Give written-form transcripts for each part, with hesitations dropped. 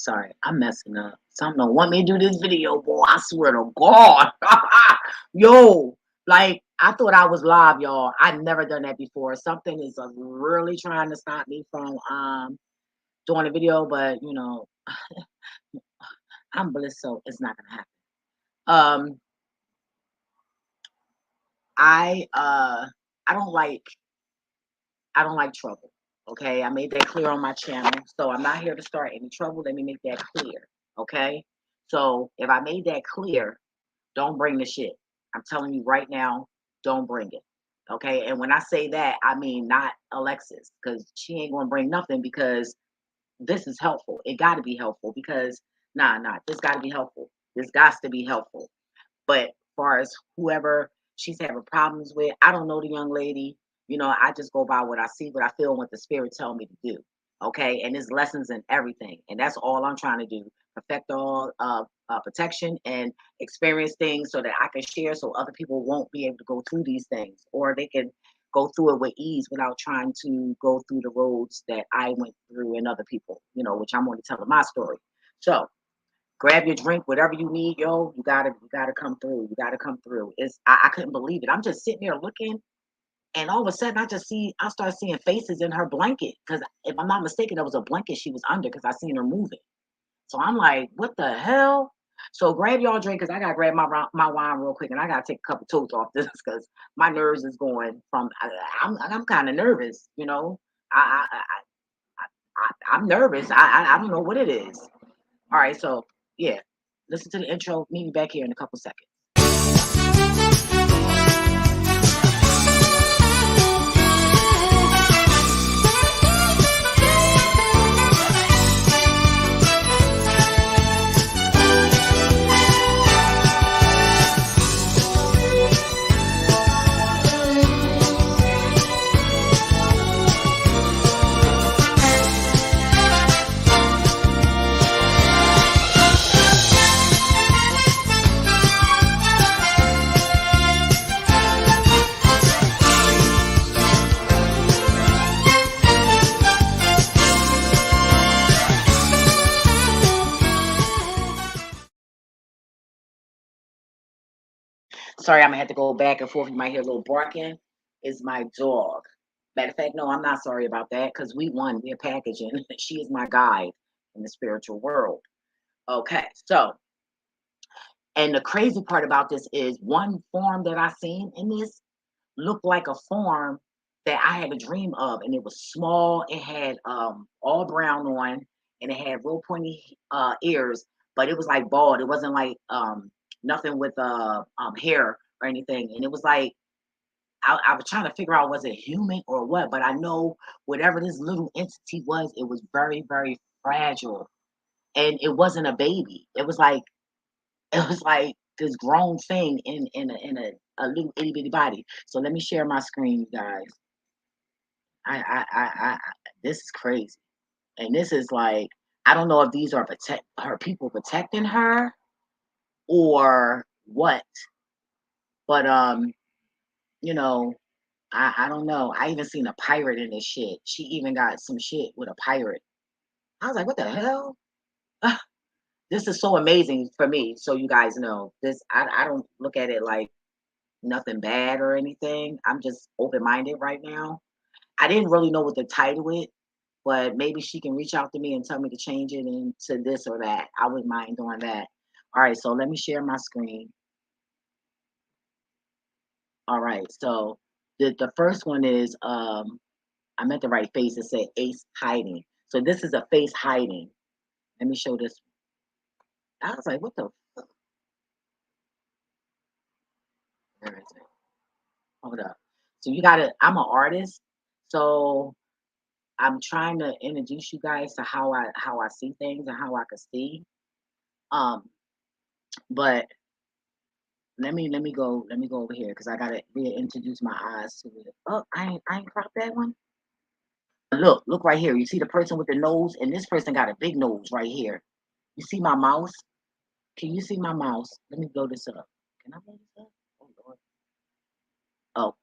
Sorry, I'm messing up. Something don't want me to do this video, boy. I swear to God. Yo, like, I thought I was live, y'all. I've never done that before. Something is really trying to stop me from doing a video, but you know, I'm bliss, so it's not gonna happen. Um, I uh, I don't like I don't like trouble. Okay, I made that clear on my channel, so I'm not here to start any trouble. Let me make that clear. Okay, so if I made that clear, don't bring the shit. I'm telling you right now, don't bring it. Okay, and when I say that, I mean not Alexyss, because she ain't gonna bring nothing because this is helpful. It got to be helpful because nah, this got to be helpful. This got to be helpful. But far as whoever she's having problems with, I don't know the young lady. You know, I just go by what I see, what I feel, and what the spirit tell me to do. Okay, and there's lessons in everything, and that's all I'm trying to do: perfect all protection and experience things so that I can share, so other people won't be able to go through these things, or they can go through it with ease without trying to go through the roads that I went through and other people. You know, which I'm only telling my story. So grab your drink, whatever you need, yo. You gotta come through. You gotta come through. I couldn't believe it. I'm just sitting there looking, and all of a sudden I start seeing faces in her blanket. Because if I'm not mistaken, there was a blanket she was under because I seen her moving. So I'm like, what the hell? So grab y'all drink because I gotta grab my wine real quick, and I gotta take a couple toes off this because my nerves is going from. I'm kind of nervous, you know. I I, I'm nervous. I don't know what it is. All right, so yeah, listen to the intro. Meet me back here in a couple seconds. Sorry, I'm gonna have to go back and forth. You might hear a little barking. Is my dog. Matter of fact, no, I'm not sorry about that because we won. We're packaging. She is my guide in the spiritual world. Okay, so and the crazy part about this is one form that I seen in this looked like a form that I had a dream of, and it was small. It had all brown on, and it had real pointy ears, but it was like bald. It wasn't like nothing with hair or anything. And it was like I was trying to figure out was it human or what, but I know whatever this little entity was, it was very, very fragile. And it wasn't a baby. It was like this grown thing in a little itty bitty body. So let me share my screen, you guys. I this is crazy, and this is like I don't know if these are her people protecting her or what, but you know, I don't know. I even seen a pirate in this shit. She even got some shit with a pirate. I was like, what the hell? This is so amazing for me. So you guys know this. I don't look at it like nothing bad or anything. I'm just open minded right now. I didn't really know what to title it, but maybe she can reach out to me and tell me to change it into this or that. I wouldn't mind doing that. All right, so let me share my screen. All right, so the first one is I meant the right face. It said Ace hiding. So this is a face hiding. Let me show this. I was like, what the fuck? Where is it? Hold up. So you gotta. I'm an artist, so I'm trying to introduce you guys to how I see things and how I can see. Um, but let me go over here because I gotta reintroduce my eyes to it. Oh, I ain't cropped that one. Look right here. You see the person with the nose, and this person got a big nose right here. You see my mouse? Can you see my mouse? Let me blow this up. Can I blow this up? Oh Lord. Oh,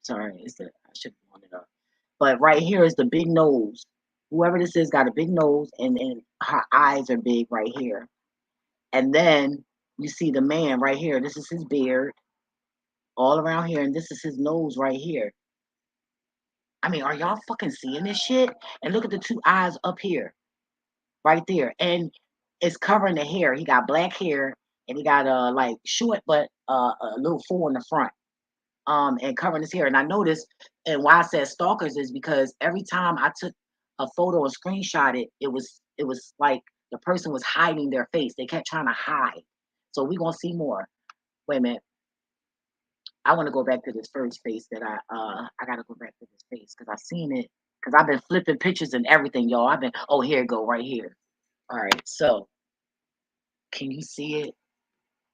sorry. I should have blown it up. But right here is the big nose. Whoever this is got a big nose, and her eyes are big right here. And then you see the man right here. This is his beard all around here, and this is his nose right here. I mean, are y'all fucking seeing this shit? And look at the two eyes up here, right there, and it's covering the hair. He got black hair, and he got like short but a little full in the front, and covering his hair. And I noticed, and why I said stalkers is because every time I took a photo and screenshot it, it was like the person was hiding their face. They kept trying to hide. So we gonna see more. Wait a minute. I want to go back to this first face that I gotta go back to this face because I seen it because I've been flipping pictures and everything, y'all. I've been, oh, here it go right here. All right, so can you see it?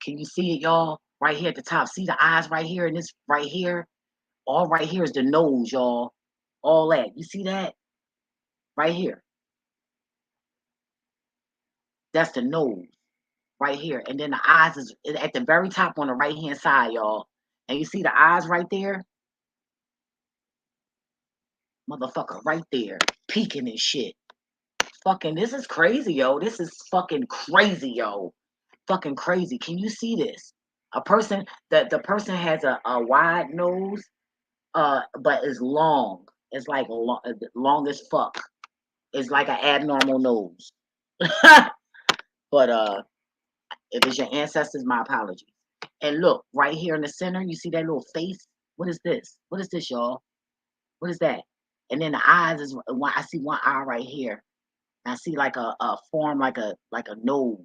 Can you see it, y'all? Right here at the top. See the eyes right here and this right here? All right here is the nose, y'all. All that. You see that? Right here. That's the nose right here. And then the eyes is at the very top on the right hand side, y'all. And you see the eyes right there? Motherfucker right there. Peeking and shit. Fucking, this is crazy, yo. This is fucking crazy, yo. Fucking crazy. Can you see this? A person that the person has a wide nose, but is long. It's like long as fuck. It's like an abnormal nose. But if it's your ancestors, my apologies. And look, right here in the center, you see that little face? What is this? What is this, y'all? What is that? And then the eyes is one. I see one eye right here. I see like a form like a nose.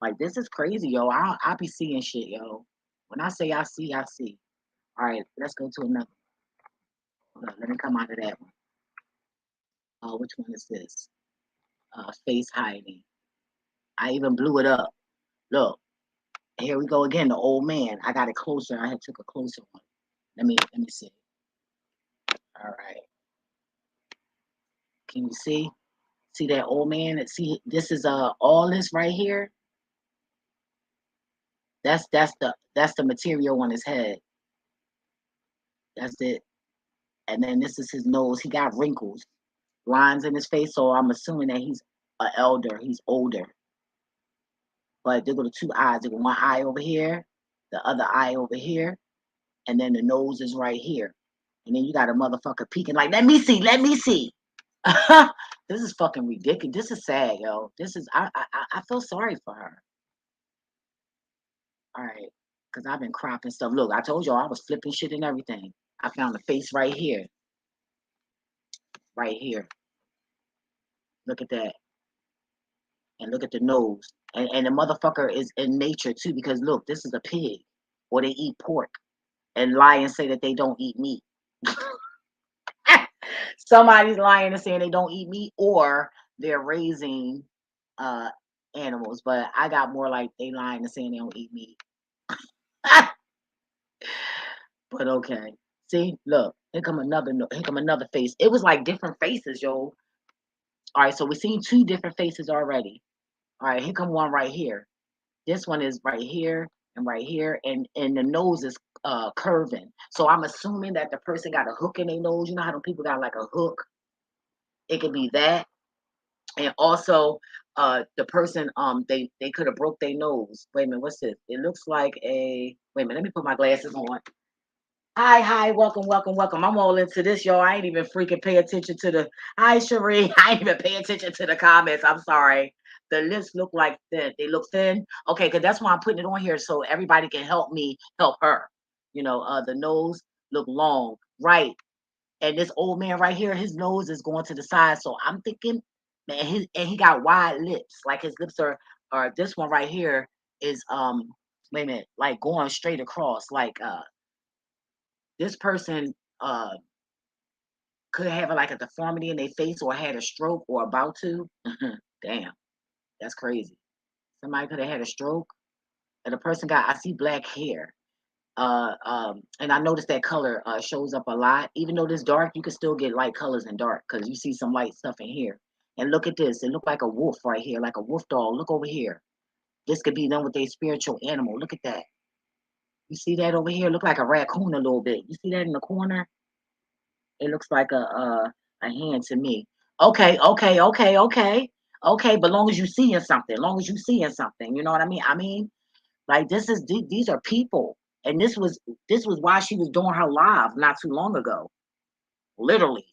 Like this is crazy, yo. I be seeing shit, yo. When I say I see, I see. All right, let's go to another. Hold on, let me come out of that one. Which one is this? Face hiding. I even blew it up. Look, here we go again. The old man. I got it closer. I had took a closer one. Let me see. All right. Can you see? See that old man? See, this is all this right here. That's the material on his head. That's it. And then this is his nose. He got wrinkles, lines in his face. So I'm assuming that he's an elder. He's older. But there go the two eyes. There go one eye over here, the other eye over here, and then the nose is right here. And then you got a motherfucker peeking like, let me see, let me see. This is fucking ridiculous. This is sad, yo. This is I feel sorry for her. All right, because I've been cropping stuff. Look, I told y'all I was flipping shit and everything. I found the face right here. Right here. Look at that. And look at the nose. And the motherfucker is in nature too, because look, this is a pig. Or they eat pork. And lie and say that they don't eat meat. Somebody's lying and saying they don't eat meat, or they're raising uh animals. But I got more like they lying and saying they don't eat meat. But okay. See, look, here come another face. It was like different faces, yo. All right, so we've seen two different faces already. All right, here come one right here. This one is right here and right here, and the nose is curving. So I'm assuming that the person got a hook in their nose. You know how them people got like a hook? It could be that. And also the person they could have broke their nose. Wait a minute, what's this? It looks like a wait a minute, let me put my glasses on. Hi, welcome, welcome, welcome. I'm all into this, y'all. I ain't even freaking pay attention to the hi Cherie. I ain't even pay attention to the comments. I'm sorry. The lips look like thin. They look thin. Okay, because that's why I'm putting it on here so everybody can help me help her. The nose look long, right? And this old man right here, his nose is going to the side. So I'm thinking, man, he got wide lips. Like his lips are this one right here is wait a minute, like going straight across. Like this person could have like a deformity in their face or had a stroke or about to. Damn, that's crazy. Somebody could have had a stroke. And the person I see black hair. And I noticed that color shows up a lot. Even though this dark, you can still get light colors in dark because you see some light stuff in here. And look at this. It looked like a wolf right here, like a wolf dog. Look over here. This could be done with a spiritual animal. Look at that. You see that over here? Look like a raccoon a little bit. You see that in the corner? It looks like a hand to me. Okay, okay. But long as you seeing something, long as you seeing something, you know what I mean? I mean, like these are people, and this was why she was doing her live not too long ago, literally.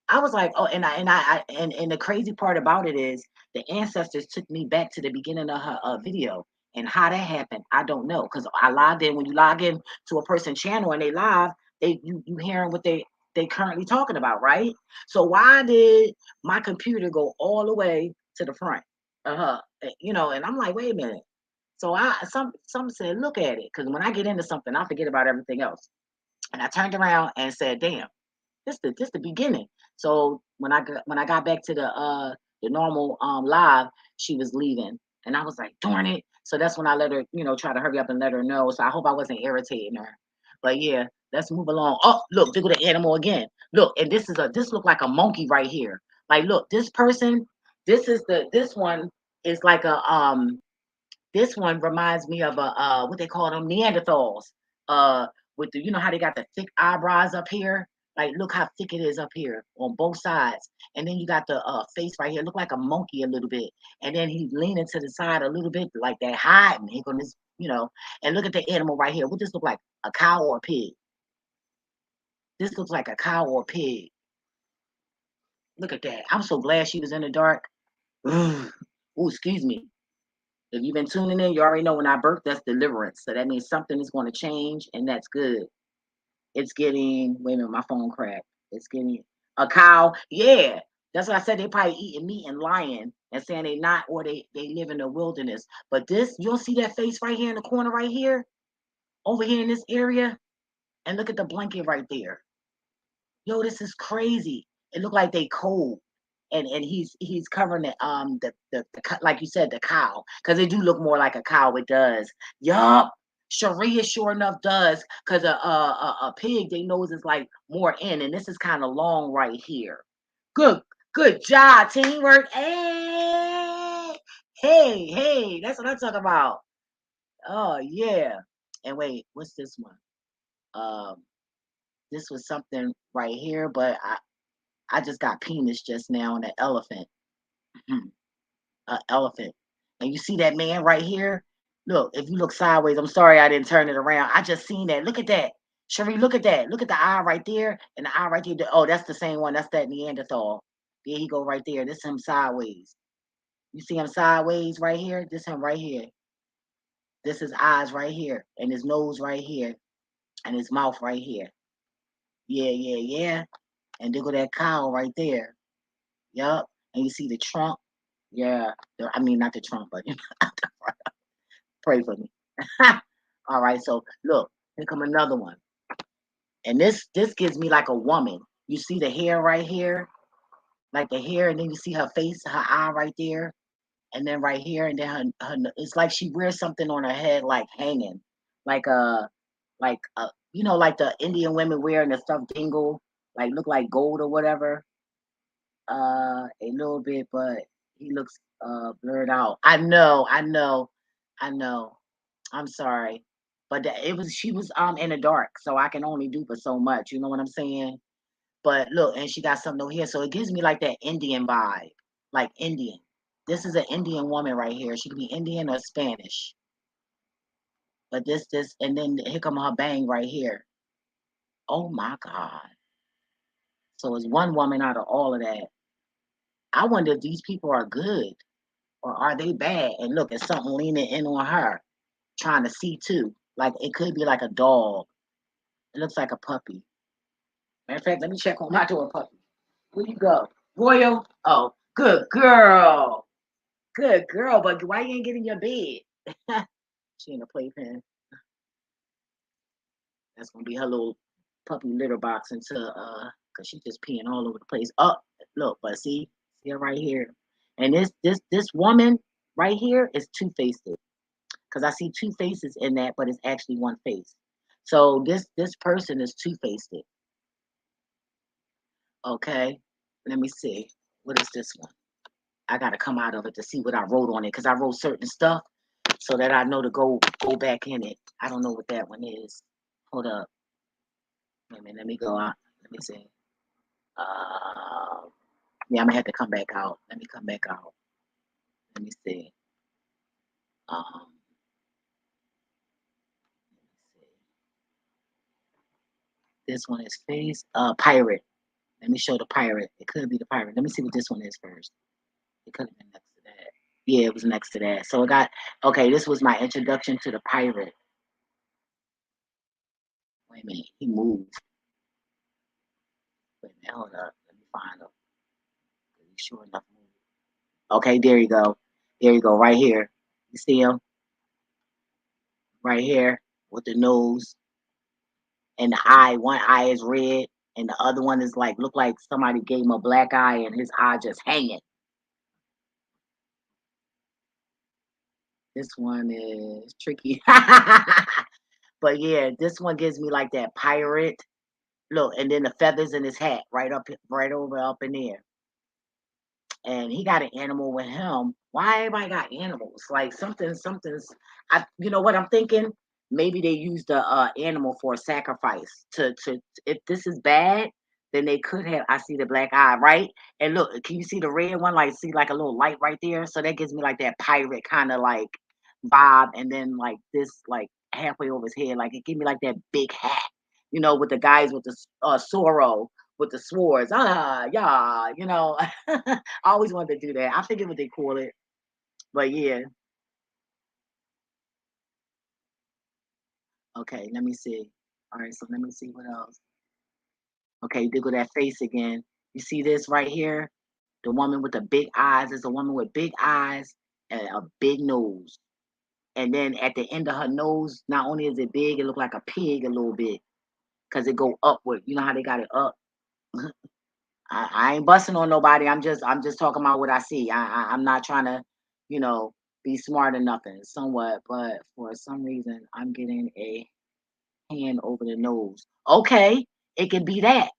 I was like, oh, and the crazy part about it is the ancestors took me back to the beginning of her video, and how that happened, I don't know, because I logged in. When you log in to a person's channel and they live, you hearing what they currently talking about, right? So why did my computer go all the way to the front of her? And I'm like, wait a minute. So some said, look at it, because when I get into something, I forget about everything else. And I turned around and said, damn. This the beginning. So when I got back to the normal live, she was leaving, and I was like, darn it. So that's when I let her, try to hurry up and let her know. So I hope I wasn't irritating her. But yeah, let's move along. Oh, look, look at the animal again. Look, and this look like a monkey right here. Like, look, this person, this one is like a this one reminds me of a what they call them Neanderthals. With the how they got the thick eyebrows up here. Like look how thick it is up here on both sides. And then you got the face right here. Look like a monkey a little bit. And then he's leaning to the side a little bit like that hiding. He gonna and look at the animal right here. What this look like? A cow or a pig? This looks like a cow or a pig. Look at that. I'm so glad she was in the dark. Oh, excuse me. If you've been tuning in, you already know when I birth, that's deliverance. So that means something is going to change, and that's good. It's getting, wait a minute, my phone cracked. It's getting a cow. Yeah. That's what I said. They probably eating meat and lying and saying they not, or they live in the wilderness. But this, you'll see that face right here in the corner right here, over here in this area. And look at the blanket right there. Yo, this is crazy. It looked like they cold. And he's covering the like you said, the cow, because they do look more like a cow. It does. Yup. Sharia sure enough does, because a pig, they nose is like more in, and this is kind of long right here. Good, good job, teamwork. Hey, that's what I'm talking about. Oh yeah. And wait, what's this one? Um, this was something right here, but I just got penis just now on an elephant. An elephant. And you see that man right here? Look, if you look sideways, I'm sorry I didn't turn it around. I just seen that. Look at that. Cherie, look at that. Look at the eye right there and the eye right there. Oh, that's the same one. That's that Neanderthal. There he go right there. This him sideways. You see him sideways right here? This him right here. This his eyes right here and his nose right here and his mouth right here. Yeah. And there go that cow right there. Yup. And you see the trunk. Yeah. I mean, not the trunk, but pray for me. All right. So look, here come another one. And this gives me like a woman. You see the hair right here, like the hair, and then you see her face, her eye right there, and then right here, and then it's like she wears something on her head, like hanging, like like the Indian women wearing the stuffed dingle, like look like gold or whatever. A little bit, but he looks blurred out. I know. I'm sorry. But it was she was in the dark, so I can only do for so much. You know what I'm saying? But look, and she got something over here, so it gives me like that Indian vibe, like Indian. This is an Indian woman right here. She could be Indian or Spanish. But and then here come her bang right here. Oh my God. So it's one woman out of all of that. I wonder if these people are good or are they bad? And look, it's something leaning in on her, trying to see too. Like it could be like a dog. It looks like a puppy. Matter of fact, let me check on my door puppy. Where you go? Royal? Oh, good girl. Good girl. But why you ain't getting your bed? She in a playpen. That's gonna be her little puppy litter box until cause she's just peeing all over the place. Oh, look, but see her right here. And this woman right here is two-faced. Because I see two faces in that, but it's actually one face. So this person is two-faced. Okay, let me see. What is this one? I gotta come out of it to see what I wrote on it because I wrote certain stuff so that I know to go back in it. I don't know what that one is. Hold up. Wait a minute. Let me go out. Let me see. Uh, Yeah, I'm gonna have to come back out. Let me come back out. Let me see. Um, this one is face pirate. Let me show the pirate. It could be the pirate. Let me see what this one is first. It could have been next to that. Yeah, it was next to that. So it got okay. This was my introduction to the pirate. Wait a minute, he moved. Wait a minute, hold up. Let me find him. He sure enough moved. Okay, there you go. There you go, right here. You see him right here with the nose and the eye. One eye is red, and the other one is like look like somebody gave him a black eye, and his eye just hanging. This one is tricky, but yeah, this one gives me like that pirate look, and then the feathers in his hat right up, right over up in there. And he got an animal with him. Why everybody got animals? Like something's. You know what I'm thinking? Maybe they used the animal for a sacrifice. To if this is bad, then they could have. I see the black eye, right? And look, can you see the red one? Like see like a little light right there. So that gives me like that pirate kind of like vibe. And then like this like halfway over his head, like it give me like that big hat. You know, with the guys with the sorrow with the swords. Ah, yeah, you know. I always wanted to do that. I forget what they call it, but yeah. Okay, let me see. All right, so let me see what else. Okay, dig at that face again. You see this right here? The woman with the big eyes is a woman with big eyes and a big nose. And then at the end of her nose, not only is it big, it look like a pig a little bit because it go upward. You know how they got it up. I ain't busting on nobody. I'm just talking about what I see. I'm not trying to, you know, be smart or nothing, somewhat, but for some reason I'm getting a hand over the nose. Okay, it could be that.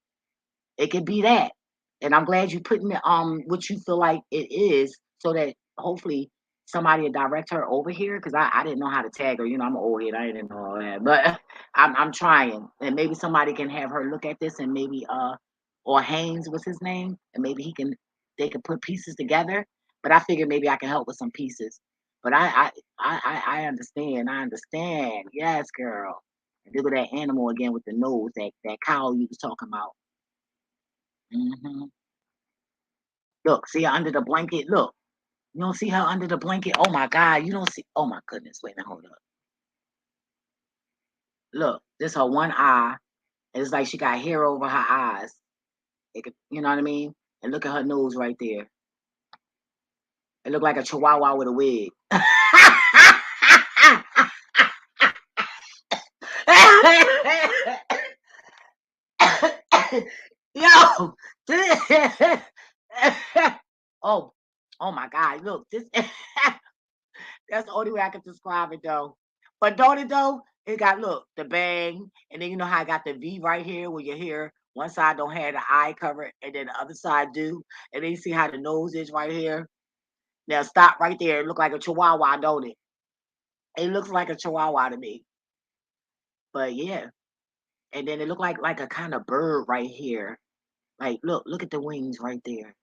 It could be that. And I'm glad you putting it what you feel like it is so that hopefully somebody will direct her over here because I didn't know how to tag her. You know, I'm an old head. I didn't know all that. But I'm trying. And maybe somebody can have her look at this and maybe or Haynes was his name. And maybe they can put pieces together. But I figured maybe I can help with some pieces. But I understand. I understand. Yes, girl. And look at that animal again with the nose, that cow you was talking about. Hmm. Look, see her under the blanket. Look, you don't see her under the blanket. Oh my God, you don't see. Oh my goodness, wait a minute, hold up. Look, this her one eye. It's like she got hair over her eyes. It could, you know what I mean? And look at her nose right there. It looked like a chihuahua with a wig. Yo, oh, oh my God! Look, this. That's the only way I can describe it though. But don't it though? It got look the bang, and then you know how I got the V right here where your hair one side don't have the eye covered, and then the other side do, and then you see how the nose is right here. Now stop right there. It look like a chihuahua, don't it? It looks like a chihuahua to me. But yeah, and then it looked like a kind of bird right here. Like look at the wings right there.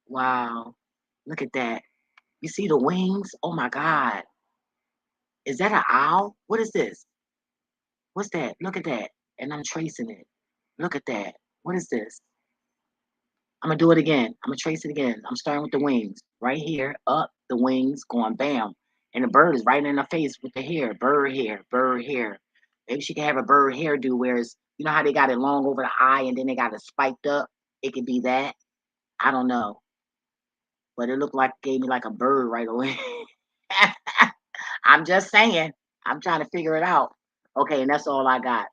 Wow, look at that. You see the wings? Oh my God, is that an owl? What is this? What's that? Look at that. And I'm tracing it. Look at that. What is this? I'm gonna do it again. I'm gonna trace it again. I'm starting with the wings. Right here, up the wings, going bam. And the bird is right in the face with the hair. Bird hair, bird hair. Maybe she can have a bird hairdo, whereas you know how they got it long over the eye and then they got it spiked up? It could be that. I don't know. But it looked like gave me like a bird right away. I'm just saying. I'm trying to figure it out. Okay, and that's all I got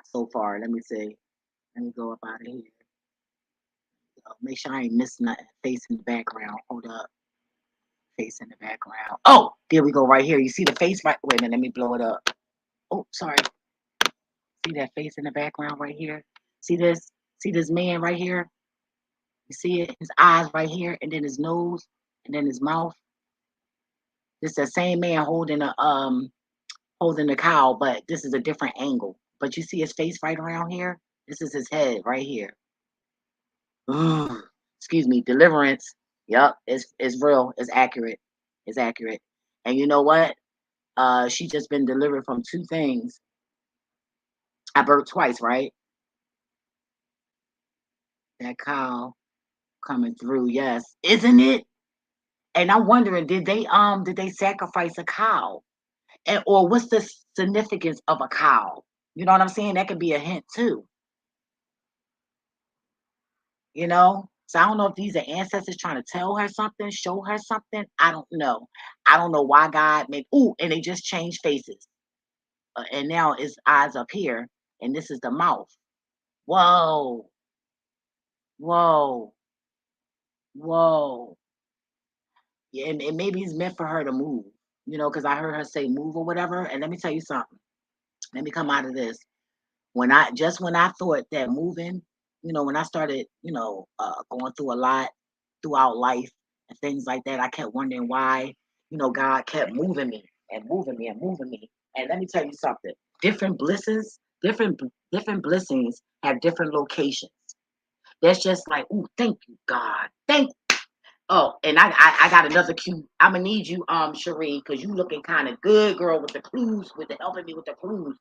so far. Let me see. Let me go up out of here. Make sure I ain't missing nothing. Face in the background. Hold up. Face in the background. Oh, there we go right here. You see the face right? Wait a minute. Let me blow it up. Oh, sorry. See that face in the background right here? See this? See this man right here? You see it? His eyes right here, and then his nose, and then his mouth. This is the same man holding the cow, but this is a different angle. But you see his face right around here? This is his head right here. excuse me, deliverance. Yep, it's real. It's accurate. It's accurate. And you know what? She just been delivered from two things. I birthed twice, right? That cow coming through, yes, isn't it? And I'm wondering, did they sacrifice a cow, and or what's the significance of a cow? You know what I'm saying? That could be a hint too. You know. So I don't know if these are ancestors trying to tell her something, show her something. I don't know. I don't know why God made. Ooh, and they just changed faces, and now it's eyes up here, and this is the mouth. Whoa, whoa, whoa. Yeah, and maybe it's meant for her to move. You know, because I heard her say move or whatever. And let me tell you something. Let me come out of this. When I thought that moving, when I started, going through a lot throughout life and things like that, I kept wondering why, God kept moving me and moving me and moving me. And let me tell you something. Different blisses, different blessings have different locations. That's just like, ooh, thank you, God. Thank. Oh, and I got another cue. I'm gonna need you, Sheree, because you looking kind of good, girl, with the clues, with the helping me with the clues.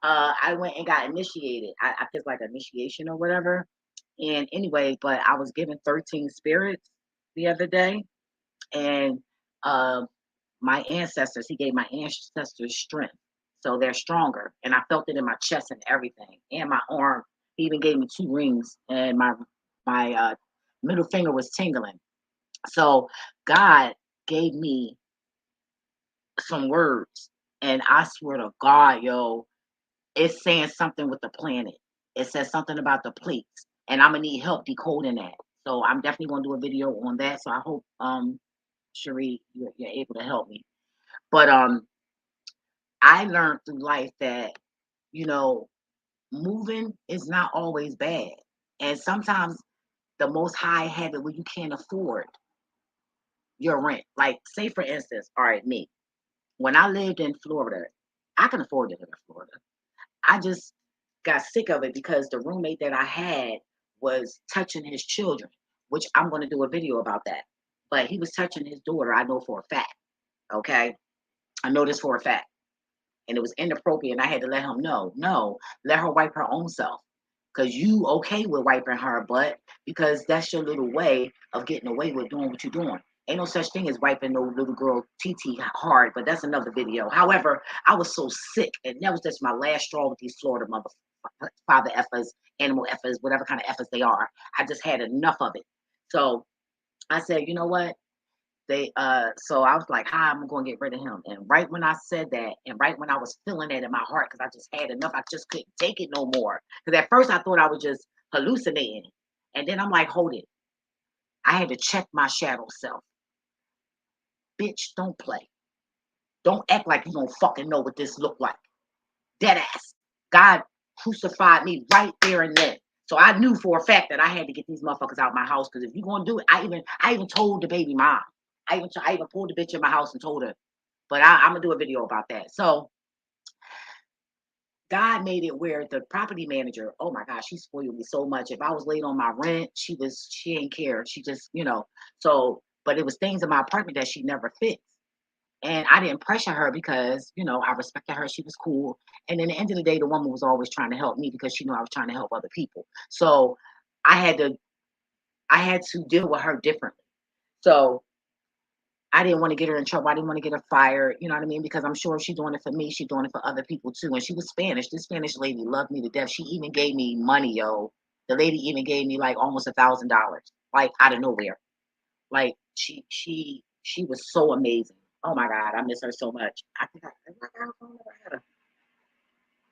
I went and got initiated. I think like initiation or whatever. And anyway, but I was given 13 spirits the other day, and uh, my ancestors, he gave my ancestors strength, so they're stronger, and I felt it in my chest and everything, and my arm. He even gave me two rings, and my middle finger was tingling. So God gave me some words, and I swear to God, yo, it's saying something with the planet. It says something about the plates, and I'm gonna need help decoding that. So I'm definitely gonna do a video on that. So I hope, Cherie, you're able to help me. But I learned through life that you know moving is not always bad, and sometimes the Most High have it where you can't afford your rent. Like, say for instance, all right, me when I lived in Florida, I can afford to live in Florida. I just got sick of it because the roommate that I had was touching his children, which I'm going to do a video about that. But he was touching his daughter. I know for a fact. Okay. I know this for a fact. And it was inappropriate. And I had to let him know, no, let her wipe her own self. Because you okay with wiping her butt because that's your little way of getting away with doing what you're doing. Ain't no such thing as wiping no little girl TT hard, but that's another video. However, I was so sick, and that was just my last straw with these Florida mother father effers, animal effers, whatever kind of effers they are. I just had enough of it. So I said, you know what? So I was like, hi, I'm gonna get rid of him. And right when I said that, and right when I was feeling that in my heart, because I just had enough, I just couldn't take it no more. Because at first I thought I was just hallucinating. And then I'm like, hold it. I had to check my shadow self. Bitch, don't play. Don't act like you don't fucking know what this looked like. Dead ass. God crucified me right there and then. So I knew for a fact that I had to get these motherfuckers out of my house. Because if you're gonna do it, I even told the baby mom. I even pulled the bitch in my house and told her. But I'm gonna do a video about that. So God made it where the property manager, oh my gosh, she spoiled me so much. If I was late on my rent, she didn't care. She just, so but it was things in my apartment that she never fixed. And I didn't pressure her because, I respected her. She was cool. And in the end of the day, the woman was always trying to help me because she knew I was trying to help other people. So I had to I had to deal with her differently. So I didn't want to get her in trouble. I didn't want to get her fired. You know what I mean? Because I'm sure if she's doing it for me, she's doing it for other people too. And she was Spanish. This Spanish lady loved me to death. She even gave me money, yo. The lady even gave me like almost $1,000, like out of nowhere. Like she was so amazing. Oh my God, I miss her so much. I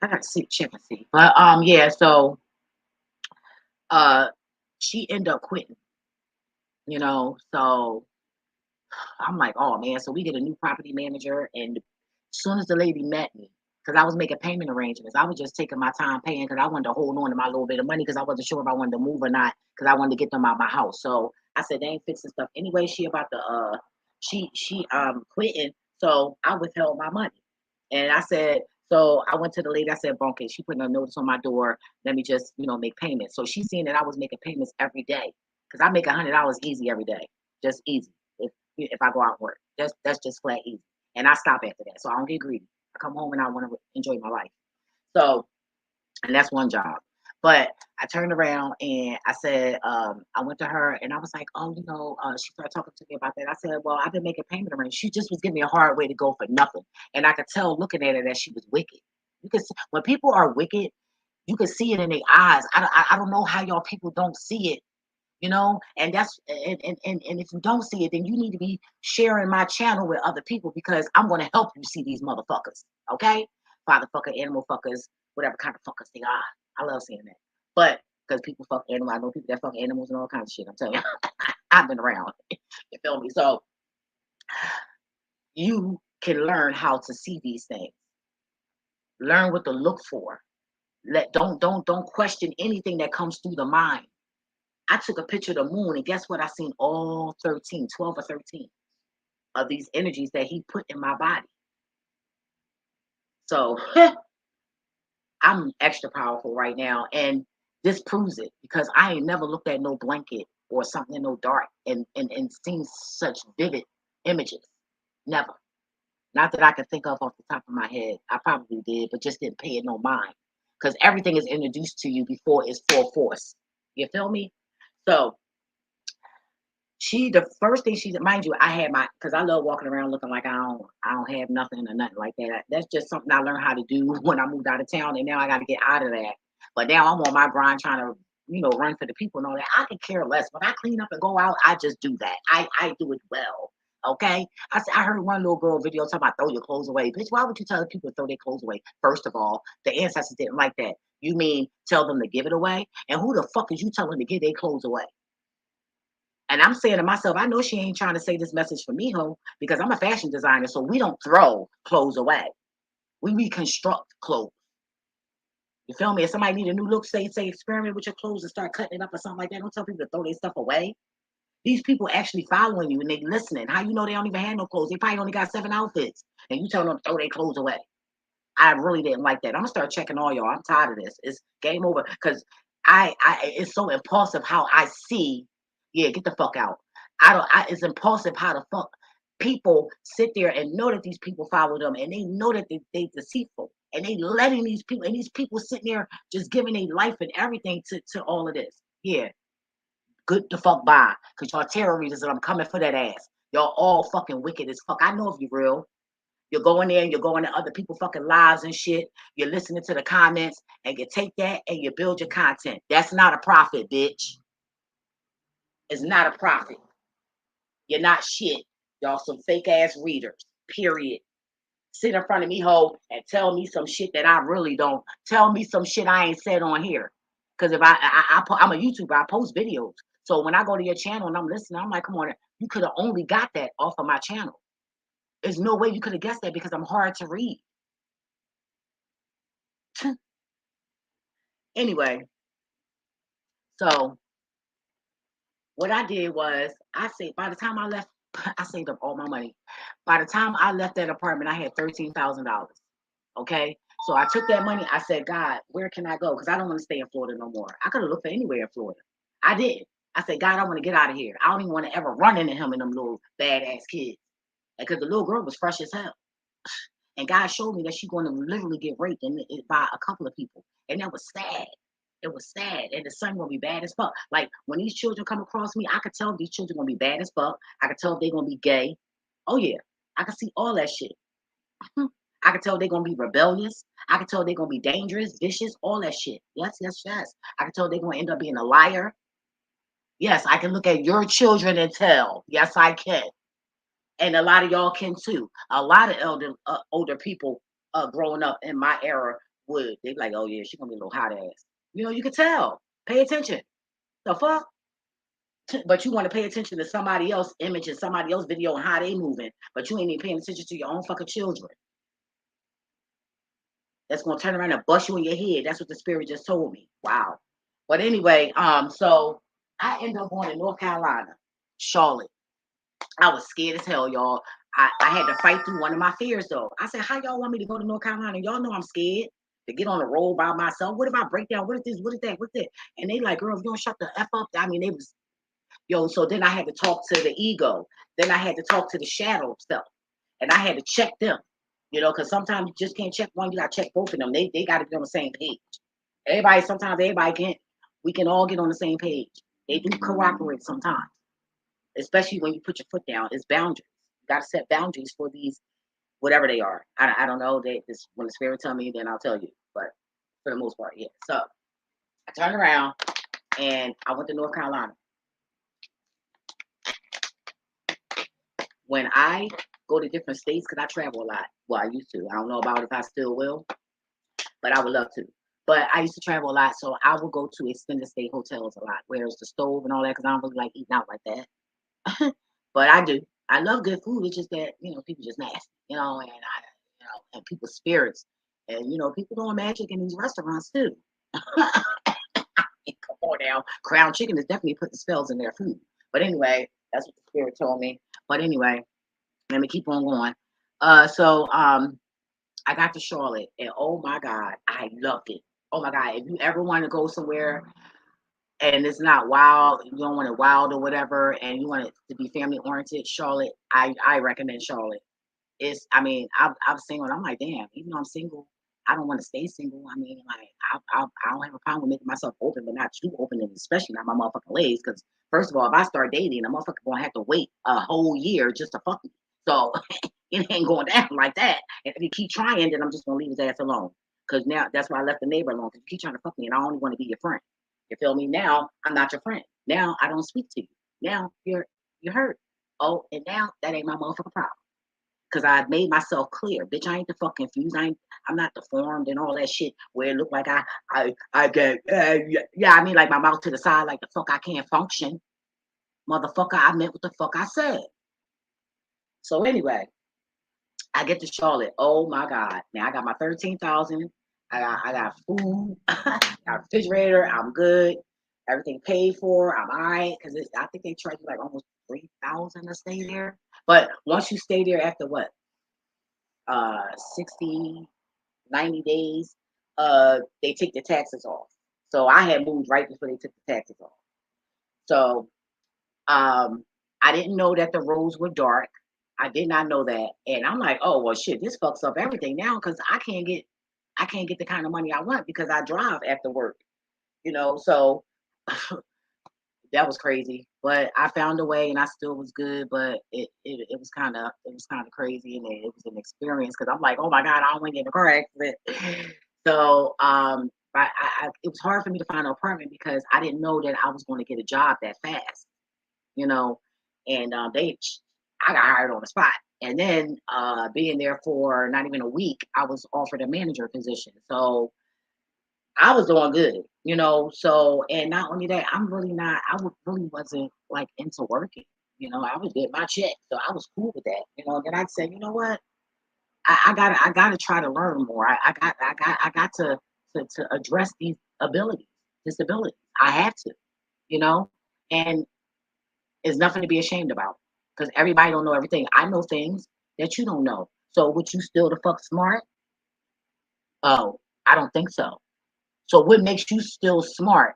got to see check and see. But yeah, so uh she ended up quitting, so I'm like, oh man. So we get a new property manager, and as soon as the lady met me, because I was making payment arrangements, I was just taking my time paying because I wanted to hold on to my little bit of money because I wasn't sure if I wanted to move or not because I wanted to get them out my house. So I said they ain't fixing stuff anyway. She about to she quitting, so I withheld my money, and I said. So I went to the lady. I said, "Okay, she putting a notice on my door. Let me just, make payments." So she seen that I was making payments every day because I make $100 easy every day, just easy. If I go out and work, that's just flat easy, and I stop after that. So I don't get greedy. I come home and I want to enjoy my life. So, and that's one job. But I turned around and I said, I went to her and I was like, oh, she started talking to me about that. I said, well, I've been making payment arrangements. She just was giving me a hard way to go for nothing. And I could tell looking at her that she was wicked. You can see, when people are wicked, you can see it in their eyes. I don't know how y'all people don't see it, and that's and if you don't see it, then you need to be sharing my channel with other people because I'm going to help you see these motherfuckers. Okay, father fucker, animal fuckers, whatever kind of fuckers they are. I love seeing that. But because people fuck animals, I know people that fuck animals and all kinds of shit. I'm telling you, I've been around. You feel me? So you can learn how to see these things. Learn what to look for. Don't question anything that comes through the mind. I took a picture of the moon, and guess what? I seen all 12 or 13 of these energies that he put in my body. So I'm extra powerful right now, and this proves it because I ain't never looked at no blanket or something in no dark and seen such vivid images. Never. Not that I can think of off the top of my head. I probably did, but just didn't pay it no mind because everything is introduced to you before it's full force. You feel me? So the first thing mind you, I had because I love walking around looking like I don't have nothing or nothing like that. That's just something I learned how to do when I moved out of town, and now I got to get out of that. But now I'm on my grind trying to, run for the people and all that. I could care less. When I clean up and go out, I just do that. I do it well. Okay. I heard one little girl video talking about throw your clothes away. Bitch, why would you tell people to throw their clothes away? First of all, the ancestors didn't like that. You mean tell them to give it away? And who the fuck is you telling to give their clothes away? And I'm saying to myself, I know she ain't trying to say this message for me, ho, because I'm a fashion designer. So we don't throw clothes away. We reconstruct clothes. You feel me? If somebody need a new look, say experiment with your clothes and start cutting it up or something like that. Don't tell people to throw their stuff away. These people actually following you and they listening. How you know they don't even have no clothes? They probably only got 7 outfits. And you tell them to throw their clothes away. I really didn't like that. I'm gonna start checking all y'all. I'm tired of this. It's game over. Because it's so impulsive how I see. Yeah, get the fuck out. It's impulsive how the fuck people sit there and know that these people follow them and they know that they deceitful and they letting these people and these people sitting there just giving their life and everything to all of this. Yeah, good the fuck bye. Cause y'all terrorists and I'm coming for that ass. Y'all all fucking wicked as fuck. I know if you're real. You're going there and you're going to other people's fucking lives and shit. You're listening to the comments and you take that and you build your content. That's not a profit, bitch. It's not a profit. You're not shit. Y'all some fake ass readers. Period. Sit in front of me, ho, and tell me some shit that I really don't. Tell me some shit I ain't said on here. Because if I'm a YouTuber, I post videos. So when I go to your channel and I'm listening, I'm like, come on, you could have only got that off of my channel. There's no way you could have guessed that because I'm hard to read. Anyway, so what I did was by the time I left, I saved up all my money. By the time I left that apartment, I had $13,000. Okay. So I took that money. I said, God, where can I go? Because I don't want to stay in Florida no more. I could have looked for anywhere in Florida. I didn't. I said, God, I want to get out of here. I don't even want to ever run into him and them little badass kids. Because the little girl was fresh as hell. And God showed me that she's going to literally get raped by a couple of people. And that was sad. It was sad. And the son gonna be bad as fuck. Like when these children come across me, I could tell these children gonna be bad as fuck. I could tell if they're gonna be gay. Oh yeah. I could see all that shit. I could tell they're gonna be rebellious. I could tell they're gonna be dangerous, vicious, all that shit. Yes, yes, yes. I could tell they're gonna end up being a liar. Yes, I can look at your children and tell. Yes, I can. And a lot of y'all can too. A lot of older people growing up in my era would. They be like, oh yeah, she's gonna be a little hot ass. You can tell. Pay attention. The fuck? But you want to pay attention to somebody else's image and somebody else's video and how they moving, but you ain't even paying attention to your own fucking children. That's gonna turn around and bust you in your head. That's what the spirit just told me. Wow. But anyway, so I ended up going to North Carolina, Charlotte. I was scared as hell, y'all. I had to fight through one of my fears though. I said, how y'all want me to go to North Carolina? Y'all know I'm scared to get on the road by myself. What if I break down? What is this? What is that? What's that? And they like, girl, if you don't shut the F up. I mean, they was Yo, so then I had to talk to the ego. Then I had to talk to the shadow self. And I had to check them. Because sometimes you just can't check one, you gotta check both of them. They gotta be on the same page. Sometimes everybody can't, we can all get on the same page. They do cooperate sometimes, especially when you put your foot down. It's boundaries. You gotta set boundaries for these, whatever they are. I don't know. When the spirit tell me, then I'll tell you. But for the most part, yeah. So I turned around and I went to North Carolina. When I go to different states, because I travel a lot. Well, I used to. I don't know about if I still will, but I would love to. But I used to travel a lot, so I would go to extended stay hotels a lot, where it's the stove and all that, because I don't really like eating out like that. But I do. I love good food. It's just that people just nasty, and people's spirits, and people doing magic in these restaurants too. Come on now, Crown Chicken is definitely putting spells in their food. But anyway, that's what the spirit told me. But anyway, let me keep on going. So I got to Charlotte, and oh my God, I loved it. Oh my God, if you ever want to go somewhere and it's not wild, you don't want it wild or whatever, and you want it to be family oriented, Charlotte, I recommend Charlotte. I've seen it. I'm like, damn, even though I'm single, I don't want to stay single. I mean, like, I don't have a problem with making myself open, but not too open, and especially not my motherfucking legs. Because first of all, if I start dating, a motherfucker gonna have to wait a whole year just to fuck me. So it ain't going down like that. And if you keep trying, then I'm just gonna leave his ass alone. Because now that's why I left the neighbor alone. Because you keep trying to fuck me, and I only want to be your friend. You feel me? Now I'm not your friend. Now I don't speak to you. Now you're hurt. Oh, and now that ain't my motherfucking problem. Cause I made myself clear, bitch. I ain't the fuck confused. I'm not deformed and all that shit where it look like I get yeah. I mean, like my mouth to the side, like the fuck I can't function, motherfucker. I meant what the fuck I said. So anyway, I get to Charlotte. Oh my God! Now I got my 13,000. I got food. I got a refrigerator. I'm good. Everything paid for. I'm alright. Cause I think they charge you like almost 3,000 to stay there. But once you stay there after what? 60, 90 days, they take the taxes off. So I had moved right before they took the taxes off. So I didn't know that the roads were dark. I did not know that. And I'm like, oh well shit, this fucks up everything now because I can't get the kind of money I want because I drive after work, so that was crazy. But I found a way and I still was good, but it was kinda crazy and it was an experience because I'm like, oh my God, I don't want to get in a car accident. So it was hard for me to find an apartment because I didn't know that I was going to get a job that fast, you know, and I got hired on the spot. And then being there for not even a week, I was offered a manager position. So I was doing good. So, and not only that, really wasn't like into working. I was getting my check, so I was cool with that. Then I'd say, you know what, I gotta try to learn more. I got to address these disabilities. I have to, you know, and it's nothing to be ashamed about because everybody don't know everything. I know things that you don't know. So, would you still the fuck smart? Oh, I don't think so. So what makes you still smart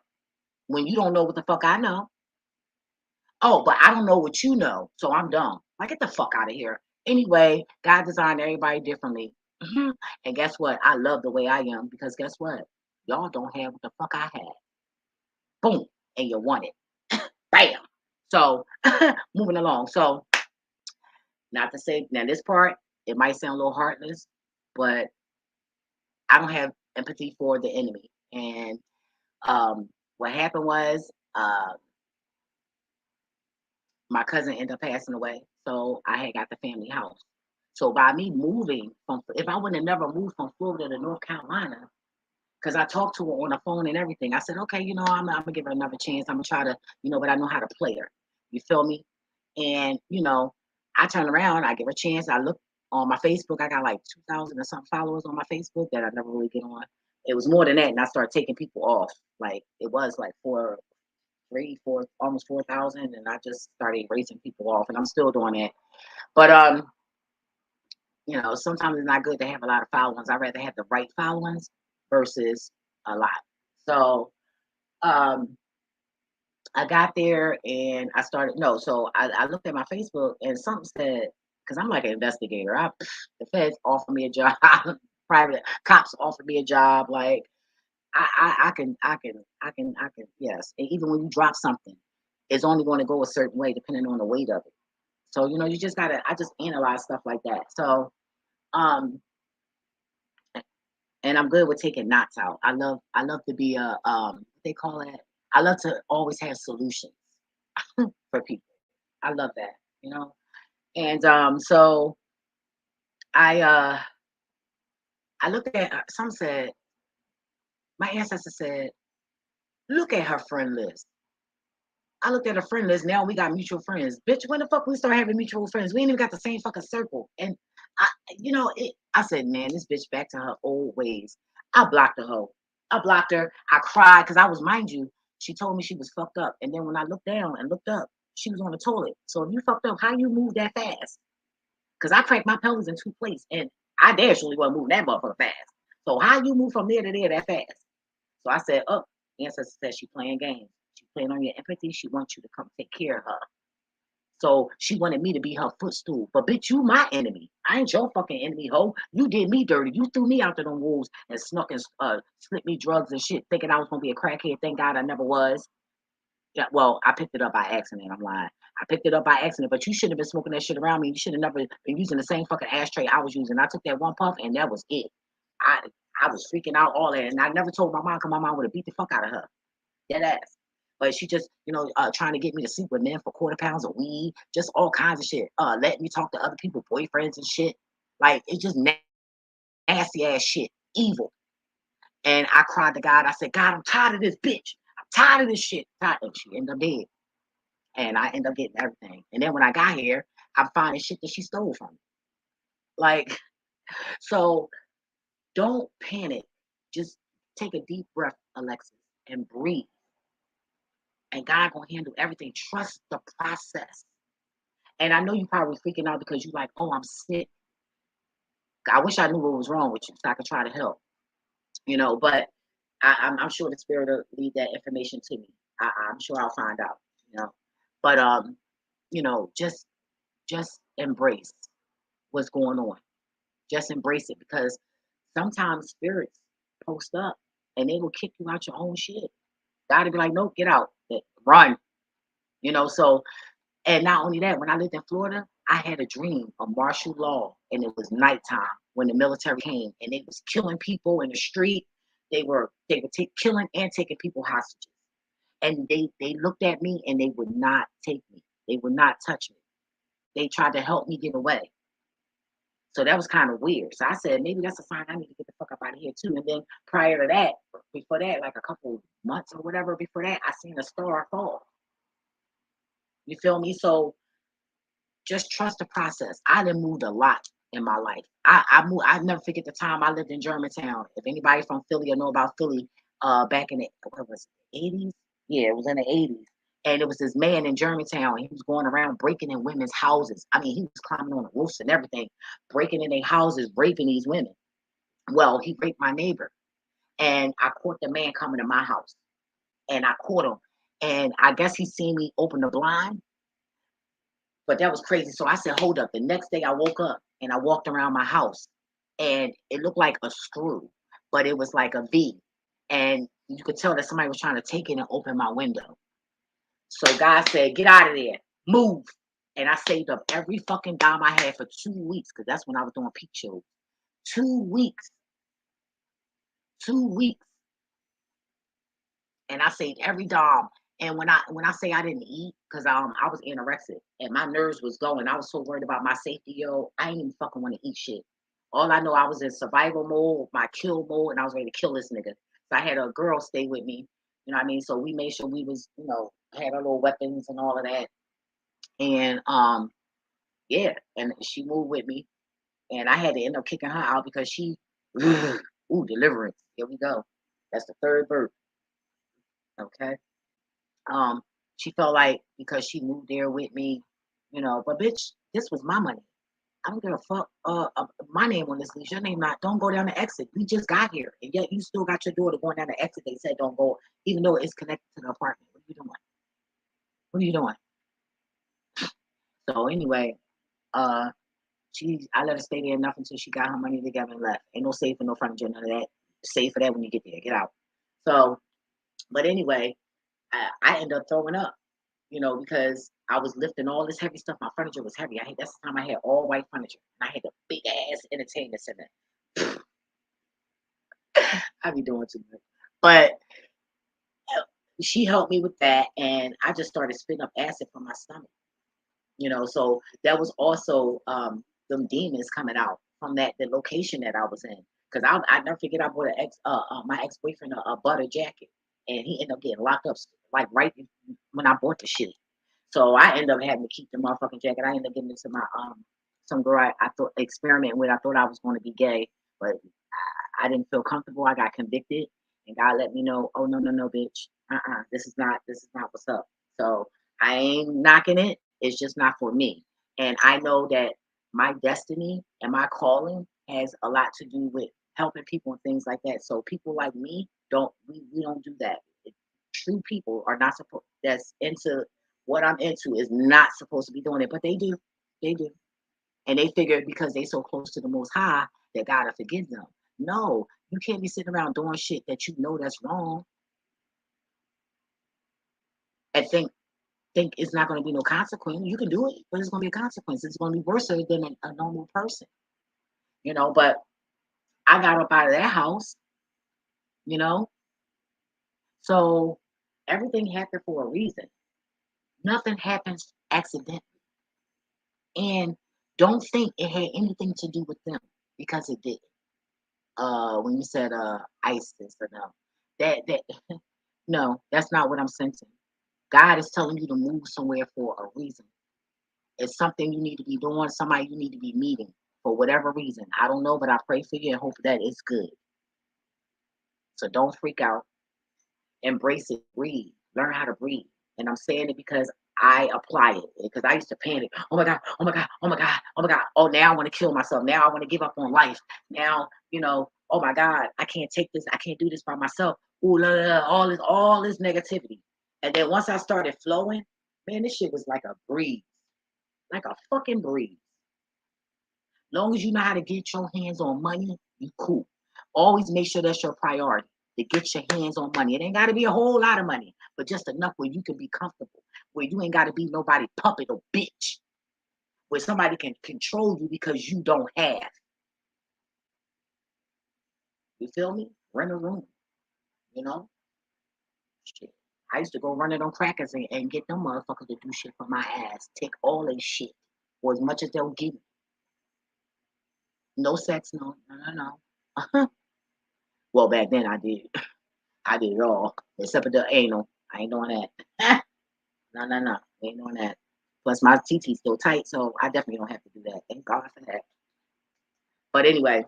when you don't know what the fuck I know? Oh, but I don't know what you know, so I'm dumb. Like, get the fuck out of here. Anyway, God designed everybody differently. And guess what? I love the way I am because guess what? Y'all don't have what the fuck I had. Boom. And you want it. Bam. So moving along. So not to say now this part, it might sound a little heartless, but I don't have empathy for the enemy. And what happened was my cousin ended up passing away, so I had got the family house. So by me moving if I wouldn't have never moved from Florida to North Carolina, because I talked to her on the phone and everything, I said, okay, I'm gonna give her another chance. I'm gonna try to, but I know how to play her. You feel me? And I turn around, I give her a chance. I look on my Facebook, I got like 2,000 or something followers on my Facebook that I never really get on. It was more than that, and I started taking people off. Like it was like 4, almost 4,000, and I just started erasing people off, and I'm still doing that. But sometimes it's not good to have a lot of followers. I'd rather have the right followers versus a lot. So I got there and I started, no, so I looked at my Facebook and something said, because I'm like an investigator. The feds offered me a job, private cops offered me a job. Like I can, yes. And even when you drop something, it's only going to go a certain way depending on the weight of it. So, you just gotta, I just analyze stuff like that. So, um, and I'm good with taking knots out. I love to be what they call it. I love to always have solutions for people. I love that, you know. And so I uh I looked at some said my ancestor said, look at her friend list. I looked at her friend list. Now we got mutual friends. Bitch, when the fuck we start having mutual friends? We ain't even got the same fucking circle. And I said, man, this bitch back to her old ways. I blocked the hoe. I blocked her. I cried because I was, mind you, she told me she was fucked up. And then when I looked down and looked up, she was on the toilet. So if you fucked up, how you move that fast? Because I cracked my pelvis in two places, and I actually wasn't moving that motherfucker fast. So how you move from there to there that fast? So I said, oh, ancestor said she playing games. She playing on your empathy. She wants you to come take care of her. So she wanted me to be her footstool. But bitch, you my enemy. I ain't your fucking enemy, ho. You did me dirty. You threw me out to them wolves and snuck and slipped me drugs and shit, thinking I was gonna be a crackhead. Thank God I never was. Yeah, well, I picked it up by accident. I'm lying. I picked it up by accident, but you shouldn't have been smoking that shit around me. You should have never been using the same fucking ashtray I was using. I took that one puff and that was it. I I was freaking out all that, and I never told my mom because my mom would have beat the fuck out of her. Dead ass. But she just, trying to get me to sleep with men for quarter pounds of weed, just all kinds of shit. Let me talk to other people, boyfriends and shit. Like it's just nasty ass shit, evil. And I cried to God. I said, God, I'm tired of this bitch. I'm tired of this shit. Tired. And she ended up dead. And I ended up getting everything. And then when I got here, I'm finding shit that she stole from me. Like, so don't panic. Just take a deep breath, Alexyss, and breathe. And God gonna handle everything. Trust the process. And I know you probably freaking out because you like, oh, I'm sick. I wish I knew what was wrong with you so I could try to help. But I'm sure the spirit will lead that information to me. I'm sure I'll find out. But just embrace what's going on. Just embrace it because sometimes spirits post up and they will kick you out your own shit. Gotta be like, nope, get out, run. So and not only that, when I lived in Florida, I had a dream of martial law, and it was nighttime when the military came, and they was killing people in the street. They were killing and taking people hostages, and they looked at me and they would not take me. They would not touch me. They tried to help me get away. So that was kind of weird. So I said maybe that's a sign I need to get the fuck up out of here too. And then prior to that, before that, like a couple months or whatever before that, I seen a star fall. You feel me? So just trust the process. I done moved a lot in my life. I moved. I never forget the time I lived in Germantown. If anybody from Philly or know about Philly, back in the what was it, 80s? Yeah, it was in the 80s. And it was this man in Germantown. He was going around breaking in women's houses. I mean, he was climbing on the roofs and everything, breaking in their houses, raping these women. Well, he raped my neighbor, and I caught the man coming to my house, and I caught him. And I guess he seen me open the blind, but that was crazy. So I said, hold up. The next day I woke up and I walked around my house and it looked like a screw, but it was like a V. And you could tell that somebody was trying to take it and open my window. So God said, get out of there, move. And I saved up every fucking dime I had for 2 weeks because that's when I was doing peak shows. 2 weeks, 2 weeks. And I saved every dime. And when I say I didn't eat, because I was anorexic and my nerves was going, I was so worried about my safety, yo. I ain't even fucking want to eat shit. All I know, I was in survival mode, my kill mode, and I was ready to kill this nigga. So I had a girl stay with me, you know what I mean? So we made sure we was, had our little weapons and all of that. And yeah, and she moved with me, and I had to end up kicking her out because she, ooh, deliverance. Here we go. That's the third birth. Okay. Um, she felt like because she moved there with me, but bitch, this was my money. I don't give a fuck. My name on this lease, your name not. Don't go down the exit. We just got here, and yet you still got your daughter going down the exit. They said don't go, even though it's connected to the apartment. What are you doing? What are you doing? So anyway, uh, I let her stay there enough until she got her money together and left. Ain't no safe and no furniture, none of that. Save for that when you get there. Get out. So, but anyway, I ended up throwing up, because I was lifting all this heavy stuff. My furniture was heavy. That's the time I had all white furniture, and I had the big ass entertainment center. I be doing too much, but she helped me with that, and I just started spitting up acid from my stomach. So that was also them demons coming out from the location that I was in. Because I never forget, I bought my ex-boyfriend a butter jacket, and he ended up getting locked up like right when I bought the shit. So I ended up having to keep the motherfucking jacket. I ended up getting into my some girl I thought experiment with. I thought I was going to be gay, but I didn't feel comfortable. I got convicted, and God let me know, oh no, no, no, bitch, this is not what's up. So I ain't knocking it. It's just not for me. And I know that my destiny and my calling has a lot to do with helping people and things like that. So people like me we don't do that. True people are not supposed that's into what I'm into is not supposed to be doing it, but they do. They do. And they figure because they so close to the most high that God will forgive them. No, you can't be sitting around doing shit that you know that's wrong and think it's not going to be no consequence. You can do it, but it's going to be a consequence. It's going to be worse than a normal person, But I got up out of that house, you know. So everything happened for a reason. Nothing happens accidentally, and don't think it had anything to do with them because it did. When you said ISIS or no, that no, that's not what I'm sensing. God is telling you to move somewhere for a reason. It's something you need to be doing, somebody you need to be meeting for whatever reason. I don't know, but I pray for you and hope that it's good. So don't freak out. Embrace it. Breathe. Learn how to breathe. And I'm saying it because I apply it. Because I used to panic. Oh my God. Oh my God. Oh my God. Oh my God. Oh, now I want to kill myself. Now I want to give up on life. Now, oh my God, I can't take this. I can't do this by myself. Ooh, la, la, la, all this negativity. And then once I started flowing, man, this shit was like a breeze. Like a fucking breeze. Long as you know how to get your hands on money, you cool. Always make sure that's your priority to get your hands on money. It ain't got to be a whole lot of money, but just enough where you can be comfortable, where you ain't got to be nobody puppet or bitch, where somebody can control you because you don't have. You feel me? Rent a room, you know? Shit. I used to go running on crackers and get them motherfuckers to do shit for my ass. Take all their shit, or as much as they'll give me. No sex, no, no, no, no. Well, back then I did. I did it all except for the anal. I ain't doing that. No, no, no. Ain't doing that. Plus, my TT's still tight, so I definitely don't have to do that. Thank God for that. But anyway,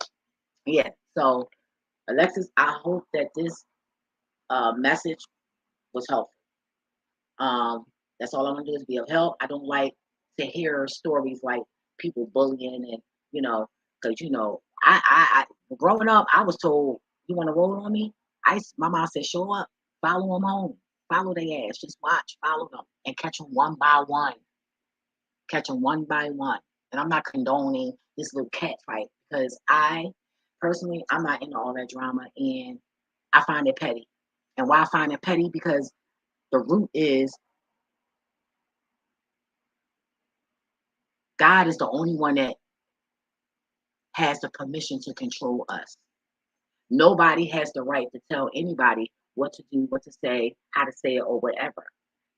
yeah. So, Alexyss, I hope that this message was helpful. That's all I'm gonna do is be of help. I don't like to hear stories like people bullying and because growing up, I was told you want to roll on me. My mom said show up, follow them home, follow their ass, just watch, follow them, and catch them one by one, catch them one by one. And I'm not condoning this little cat fight because I personally I'm not into all that drama and I find it petty. And why I find it petty because the root is God is the only one that has the permission to control us. Nobody has the right to tell anybody what to do, what to say, how to say it, or whatever.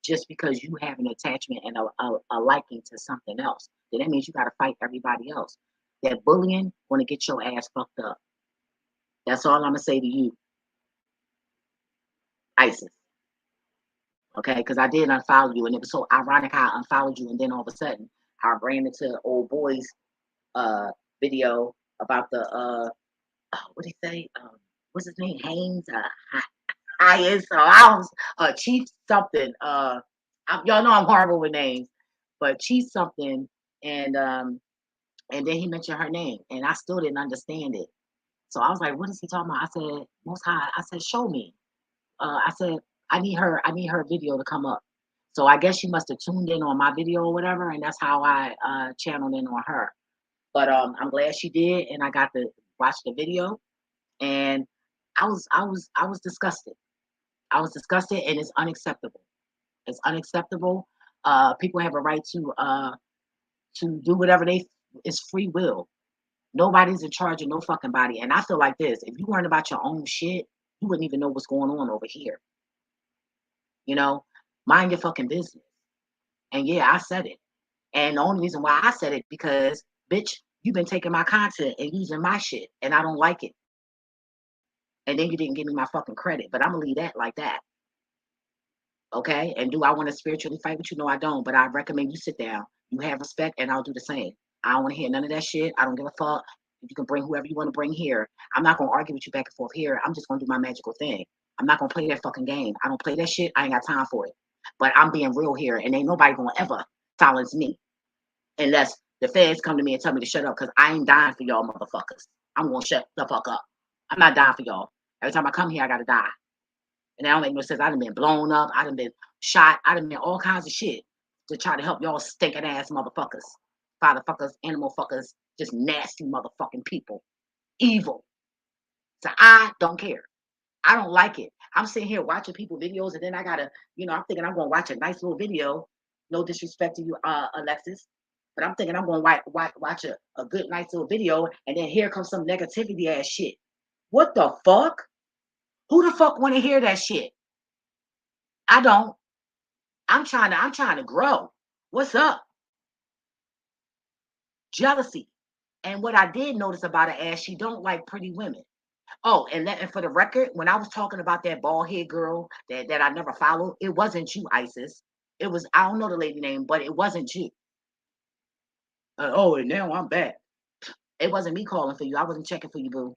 Just because you have an attachment and a liking to something else, then that means you got to fight everybody else. That bullying want to get your ass fucked up. That's all I'm gonna say to you, ISIS. Okay, because I did unfollow you, and it was so ironic how I unfollowed you, and then all of a sudden I ran into old boy's uh video about the what did he say? What's his name? Haynes. I was Chief something. Y'all know I'm horrible with names, but Chief something, and and then he mentioned her name, and I still didn't understand it. So I was like, "What is he talking about?" I said, "Most High." I said, "Show me." I said, I need her video to come up." So I guess she must have tuned in on my video or whatever, and that's how I channeled in on her. But I'm glad she did, and I got to watch the video, and I was disgusted. I was disgusted, and it's unacceptable. It's unacceptable. People have a right to do whatever they. It's free will. Nobody's in charge of no fucking body. And I feel like this: if you weren't about your own shit, you wouldn't even know what's going on over here. You know, mind your fucking business. And yeah, I said it. And the only reason why I said it because, bitch, you've been taking my content and using my shit, and I don't like it. And then you didn't give me my fucking credit. But I'm gonna leave that like that. Okay? And do I want to spiritually fight with you? No, I don't. But I recommend you sit down. You have respect, and I'll do the same. I don't want to hear none of that shit. I don't give a fuck. You can bring whoever you want to bring here. I'm not gonna argue with you back and forth here. I'm just gonna do my magical thing. I'm not gonna play that fucking game. I don't play that shit. I ain't got time for it. But I'm being real here, and ain't nobody gonna ever silence me unless the feds come to me and tell me to shut up because I ain't dying for y'all motherfuckers. I'm gonna shut the fuck up. I'm not dying for y'all. Every time I come here, I gotta die. And that don't make no sense. I done been blown up. I done been shot. I done been all kinds of shit to try to help y'all stinking ass motherfuckers. Father fuckers, animal fuckers, just nasty motherfucking people. Evil. So I don't care. I don't like it. I'm sitting here watching people videos and then I gotta, I'm thinking I'm gonna watch a nice little video. No disrespect to you, Alexyss. But I'm thinking I'm gonna watch a good nice little video and then here comes some negativity ass shit. What the fuck? Who the fuck wanna hear that shit? I don't. I'm trying to grow. What's up? Jealousy. And what I did notice about her ass, she don't like pretty women. Oh, and for the record, when I was talking about that bald head girl that I never followed, it wasn't you, Isis. It was I don't know the lady name, but it wasn't you. Oh, and now I'm back. It wasn't me calling for you. I wasn't checking for you, boo.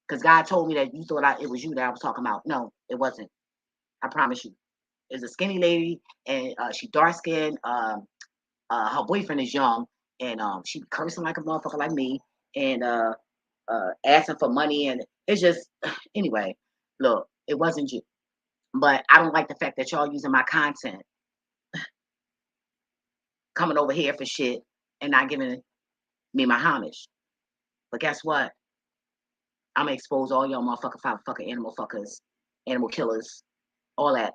Because God told me that you thought it was you that I was talking about. No, it wasn't. I promise you. It's a skinny lady, and she dark skinned. Her boyfriend is young, and she cursing like a motherfucker like me, and asking for money, and it's just anyway. Look, it wasn't you, but I don't like the fact that y'all using my content, coming over here for shit, and not giving me my homage. But guess what? I'm gonna expose all y'all fucking animal fuckers, animal killers, all that.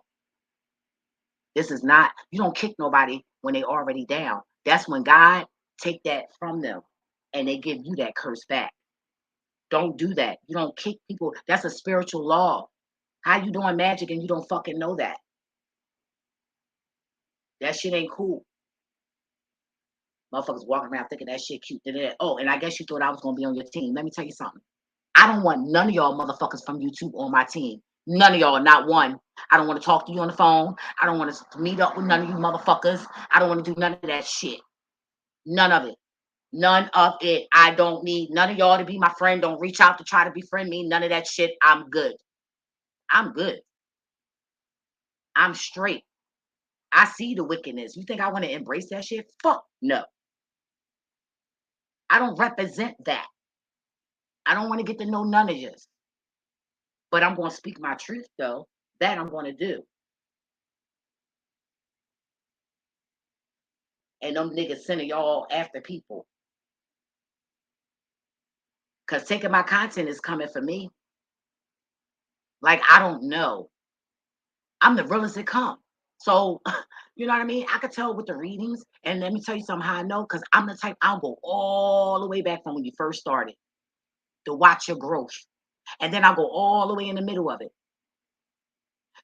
This is not. You don't kick nobody when they already down. That's when God take that from them, and they give you that curse back. Don't do that. You don't kick people. That's a spiritual law. How you doing magic and you don't fucking know that? That shit ain't cool. Motherfuckers walking around thinking that shit cute. Oh, and I guess you thought I was gonna be on your team. Let me tell you something. I don't want none of y'all motherfuckers from YouTube on my team. None of y'all, not one. I don't want to talk to you on the phone. I don't want to meet up with none of you motherfuckers. I don't want to do none of that shit. None of it. None of it. I don't need none of y'all to be my friend. Don't reach out to try to befriend me. None of that shit. I'm good. I'm good. I'm straight. I see the wickedness. You think I want to embrace that shit? Fuck no. I don't represent that. I don't want to get to know none of this. But I'm going to speak my truth, though. That I'm going to do. And them niggas sending y'all after people. Because taking my content is coming for me. Like, I don't know. I'm the realest it come. So, you know what I mean? I could tell with the readings. And let me tell you something how I know. Because I'm the type, I'll go all the way back from when you first started to watch your growth. And then I'll go all the way in the middle of it.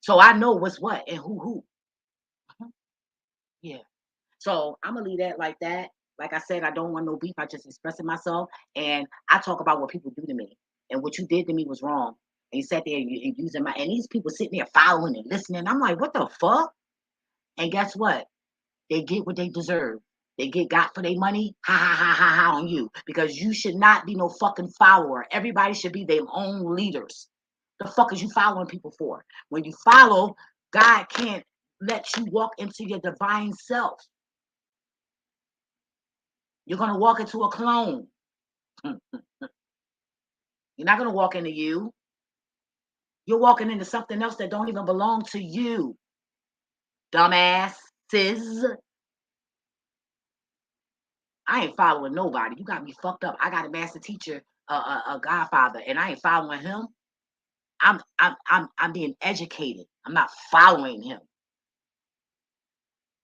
So I know what's what and who. Mhm. Yeah. So I'm gonna leave that like that. Like I said, I don't want no beef. I just expressing myself, and I talk about what people do to me, and what you did to me was wrong. And you sat there and using my, and these people sitting there following and listening. I'm like, what the fuck? And guess what? They get what they deserve. They get got for their money. Ha ha ha ha ha on you because you should not be no fucking follower. Everybody should be their own leaders. The fuck is you following people for? When you follow, God can't let you walk into your divine self. You're gonna walk into a clone. You're not gonna walk into you. You're walking into something else that don't even belong to you. dumbasses. I ain't following nobody. You got me fucked up. I got a master teacher, a godfather, and I ain't following him. I'm being educated. I'm not following him.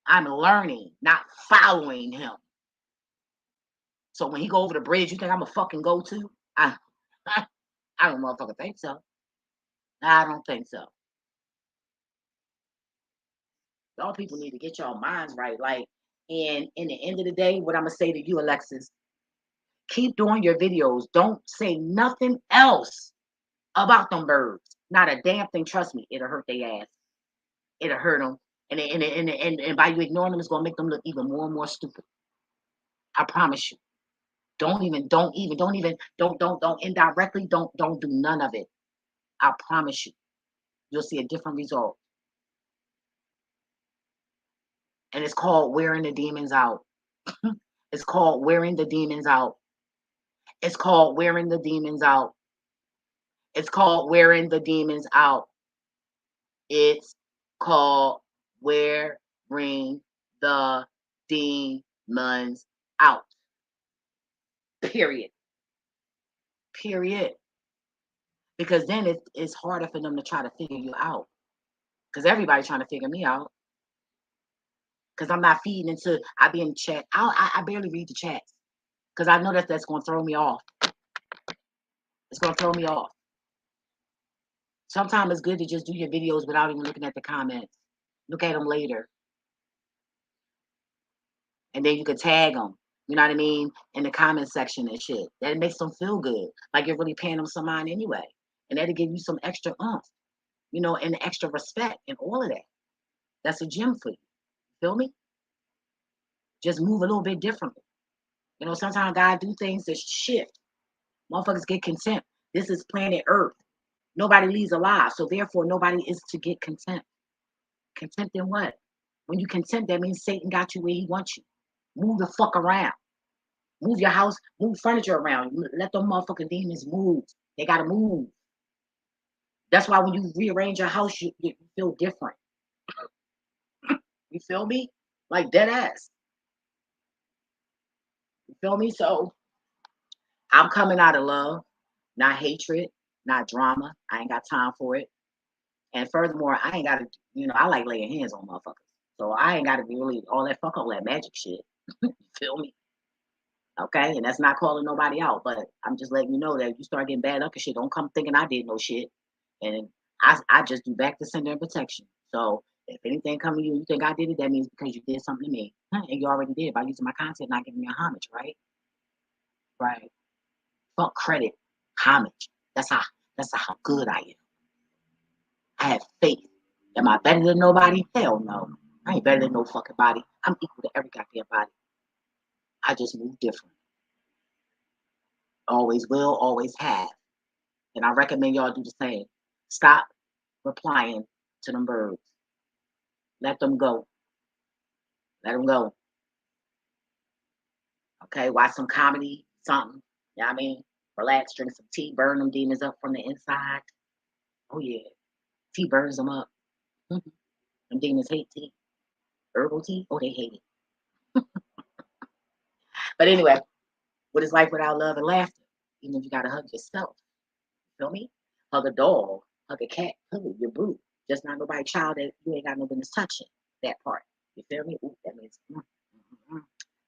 I'm learning, not following him. So when he go over the bridge, you think I'm a fucking go to? I don't motherfucking think so. I don't think so. Y'all people need to get y'all minds right. Like, and in the end of the day, what I'm gonna say to you, Alexyss, keep doing your videos. Don't say nothing else about them birds. Not a damn thing. Trust me, it'll hurt their ass. It'll hurt them. And by you ignoring them, it's gonna make them look even more and more stupid. I promise you. Don't indirectly, don't do none of it. I promise you. You'll see a different result. And it's called wearing the demons out. It's called wearing the demons out. It's called wearing the demons out. It's called wearing the demons out. It's called wearing the demons out. Period. Period. Because then it's harder for them to try to figure you out. Because everybody's trying to figure me out. Because I'm not feeding into, I be in chat. I barely read the chats. Because I know that's going to throw me off. It's going to throw me off. Sometimes it's good to just do your videos without even looking at the comments. Look at them later. And then you can tag them, you know what I mean, in the comment section and shit. That makes them feel good. Like you're really paying them some mind anyway. And that'll give you some extra oomph, you know, and extra respect and all of that. That's a gem for you. Feel me? Just move a little bit differently. You know, sometimes God do things that shift. Motherfuckers get content. This is planet Earth. Nobody leaves alive. So therefore, nobody is to get content. Content in what? When you content, that means Satan got you where he wants you. Move the fuck around. Move your house, move furniture around. Let them motherfucking demons move. They gotta move. That's why when you rearrange your house, you feel different. You feel me? Like dead ass. You feel me? So I'm coming out of love, not hatred, not drama. I ain't got time for it. And furthermore, I ain't gotta, you know, I like laying hands on motherfuckers. So I ain't gotta be really all that magic shit. You feel me? Okay, and that's not calling nobody out, but I'm just letting you know that if you start getting bad luck and shit, don't come thinking I did no shit. And I just do back to sender and protection. So if anything come to you, you think I did it, that means because you did something to me, and you already did by using my content, not giving me a homage, right? Right. Fuck credit, homage. That's how good I am. I have faith. Am I better than nobody? Hell no. I ain't better than no fucking body. I'm equal to every goddamn body. I just move different. Always will, always have. And I recommend y'all do the same. Stop replying to them birds. Let them go. Let them go. Okay, watch some comedy, something. You know what I mean? Relax, drink some tea, burn them demons up from the inside. Oh yeah. Tea burns them up. Them demons hate tea. Herbal tea? Oh, they hate it. But anyway, what is life without love and laughter? Even if you gotta hug yourself. Feel me? Hug a dog, hug a cat, hug your boo. Just not nobody child that you ain't got no business touching. That part. You feel me? Ooh, that means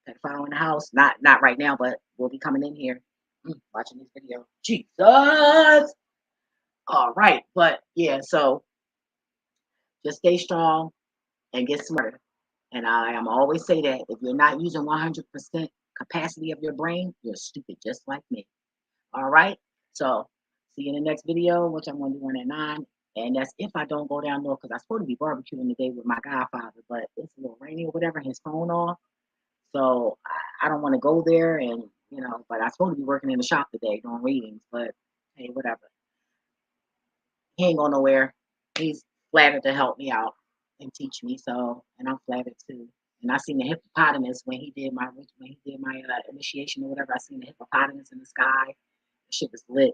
pedophile in the house. Not right now, but we'll be coming in here. Watching this video. Jesus. All right. But yeah, so just stay strong and get smarter. And I am always say that if you're not using 100% capacity of your brain, you're stupid, just like me. All right. So see you in the next video, which I'm going to do one at 9. And that's if I don't go down north, because I'm supposed to be barbecuing today with my godfather, but it's a little rainy or whatever, his phone off. So I don't want to go there, and you know, but I'm supposed to be working in the shop today doing readings, but hey, whatever. He ain't going nowhere. He's flattered to help me out and teach me, so, and I'm flattered too. And I seen the hippopotamus when he did my initiation or whatever. I seen the hippopotamus in the sky. The shit was lit.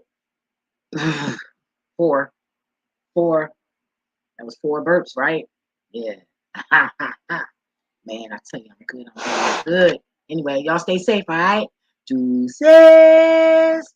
Four. That was 4 burps, right? Yeah. Man, I tell you, I'm good. I'm good. Anyway, y'all stay safe, all right? Deuces.